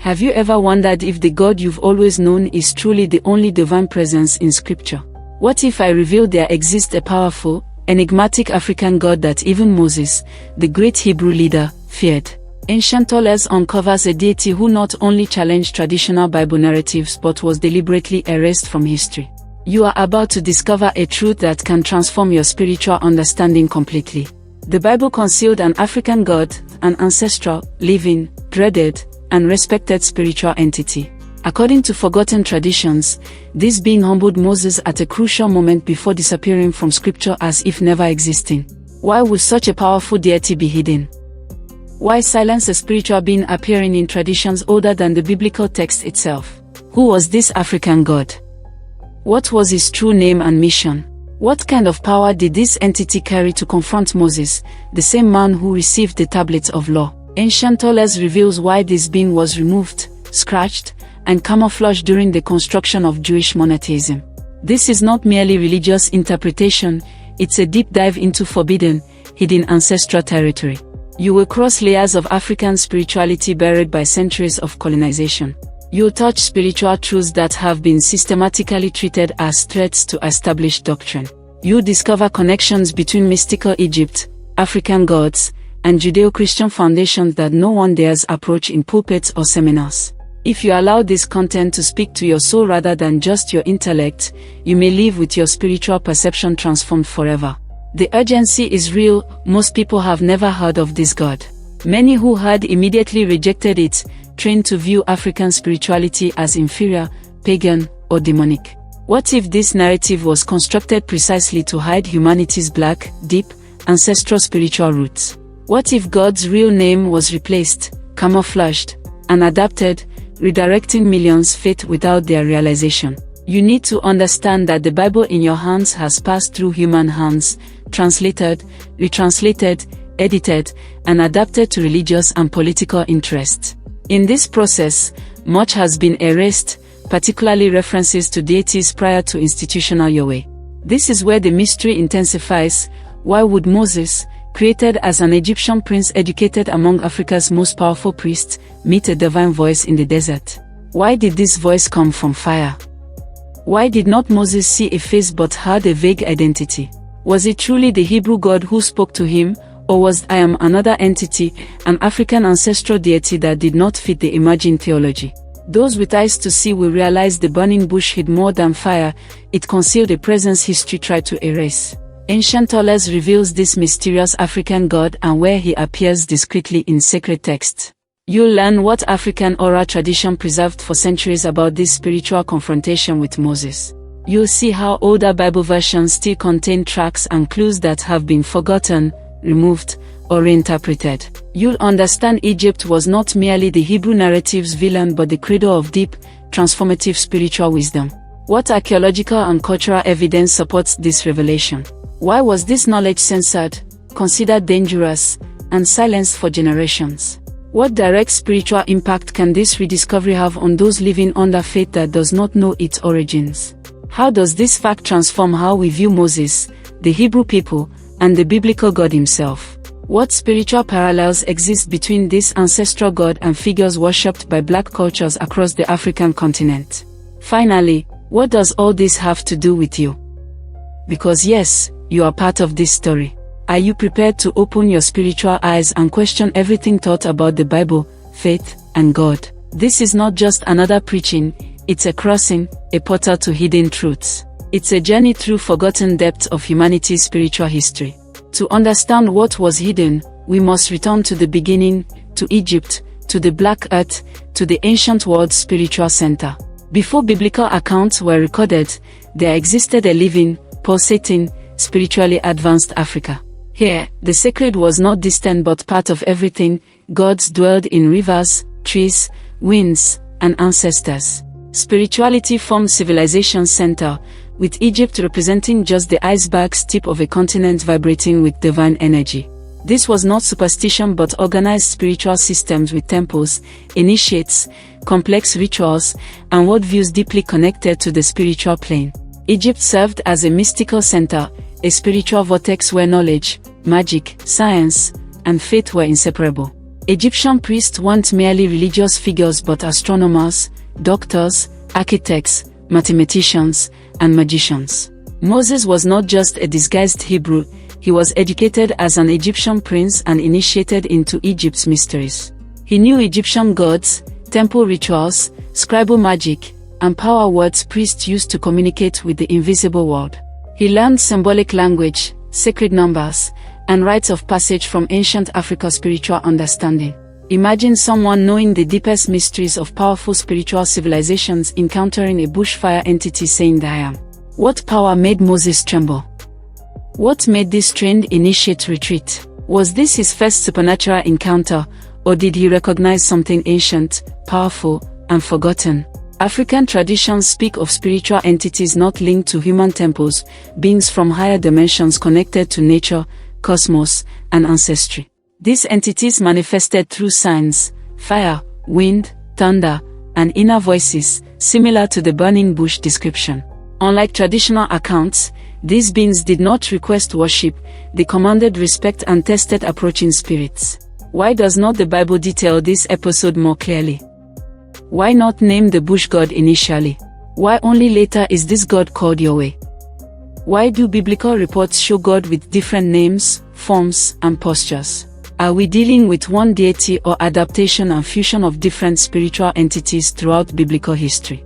Have you ever wondered if the God you've always known is truly the only divine presence in Scripture? What if I revealed there exists a powerful, enigmatic African God that even Moses, the great Hebrew leader, feared? Ancient Challe uncovers a deity who not only challenged traditional Bible narratives but was deliberately erased from history. You are about to discover a truth that can transform your spiritual understanding completely. The Bible concealed an African God, an ancestral, living, dreaded, and respected spiritual entity. According to forgotten traditions, this being humbled Moses at a crucial moment before disappearing from Scripture as if never existing. Why would such a powerful deity be hidden? Why silence a spiritual being appearing in traditions older than the biblical text itself? Who was this African God? What was his true name and mission? What kind of power did this entity carry to confront Moses, the same man who received the tablets of law? Ancient Challe reveals why this being was removed, scratched, and camouflaged during the construction of Jewish monotheism. This is not merely religious interpretation, it's a deep dive into forbidden, hidden ancestral territory. You will cross layers of African spirituality buried by centuries of colonization. You'll touch spiritual truths that have been systematically treated as threats to established doctrine. You'll discover connections between mystical Egypt, African gods, and Judeo-Christian foundations that no one dares approach in pulpits or seminars. If you allow this content to speak to your soul rather than just your intellect, you may live with your spiritual perception transformed forever. The urgency is real. Most people have never heard of this God. Many who had immediately rejected it, trained to view African spirituality as inferior, pagan, or demonic. What if this narrative was constructed precisely to hide humanity's black, deep, ancestral spiritual roots? What if God's real name was replaced, camouflaged, and adapted, redirecting millions' faith without their realization? You need to understand that the Bible in your hands has passed through human hands, translated, retranslated, edited, and adapted to religious and political interests. In this process, much has been erased, particularly references to deities prior to institutional Yahweh. This is where the mystery intensifies. Why would Moses, created as an Egyptian prince educated among Africa's most powerful priests, meet a divine voice in the desert? Why did this voice come from fire? Why did not Moses see a face but had a vague identity? Was it truly the Hebrew God who spoke to him, or was I am another entity, an African ancestral deity that did not fit the imagined theology? Those with eyes to see will realize the burning bush hid more than fire, it concealed a presence history tried to erase. Ancient Challe reveals this mysterious African God and where he appears discreetly in sacred texts. You'll learn what African oral tradition preserved for centuries about this spiritual confrontation with Moses. You'll see how older Bible versions still contain tracks and clues that have been forgotten, removed, or reinterpreted. You'll understand Egypt was not merely the Hebrew narrative's villain but the cradle of deep, transformative spiritual wisdom. What archaeological and cultural evidence supports this revelation? Why was this knowledge censored, considered dangerous, and silenced for generations? What direct spiritual impact can this rediscovery have on those living under faith that does not know its origins? How does this fact transform how we view Moses, the Hebrew people, and the biblical God himself? What spiritual parallels exist between this ancestral God and figures worshipped by black cultures across the African continent? Finally, what does all this have to do with you? Because yes, you are part of this story. Are you prepared to open your spiritual eyes and question everything taught about the Bible, faith, and God? This is not just another preaching, it's a crossing, a portal to hidden truths. It's a journey through forgotten depths of humanity's spiritual history. To understand what was hidden, we must return to the beginning, to Egypt, to the Black Earth, to the ancient world's spiritual center. Before biblical accounts were recorded, there existed a living, pulsating, spiritually advanced Africa. Here, the sacred was not distant but part of everything. Gods dwelled in rivers, trees, winds, and ancestors. Spirituality formed civilization's center, with Egypt representing just the iceberg's tip of a continent vibrating with divine energy. This was not superstition but organized spiritual systems with temples, initiates, complex rituals, and worldviews deeply connected to the spiritual plane. Egypt served as a mystical center, a spiritual vortex where knowledge, magic, science, and faith were inseparable. Egyptian priests weren't merely religious figures but astronomers, doctors, architects, mathematicians, and magicians. Moses was not just a disguised Hebrew, he was educated as an Egyptian prince and initiated into Egypt's mysteries. He knew Egyptian gods, temple rituals, scribal magic, and power words priests used to communicate with the invisible world. He learned symbolic language, sacred numbers, and rites of passage from ancient Africa's spiritual understanding. Imagine someone knowing the deepest mysteries of powerful spiritual civilizations encountering a bushfire entity saying "I am." What power made Moses tremble? What made this trained initiate retreat? Was this his first supernatural encounter, or did he recognize something ancient, powerful, and forgotten? African traditions speak of spiritual entities not linked to human temples, beings from higher dimensions connected to nature, cosmos, and ancestry. These entities manifested through signs, fire, wind, thunder, and inner voices, similar to the burning bush description. Unlike traditional accounts, these beings did not request worship, they commanded respect and tested approaching spirits. Why does not the Bible detail this episode more clearly? Why not name the bush god initially? Why only later is this god called Yahweh? Why do biblical reports show God with different names, forms, and postures? Are we dealing with one deity or adaptation and fusion of different spiritual entities throughout biblical history?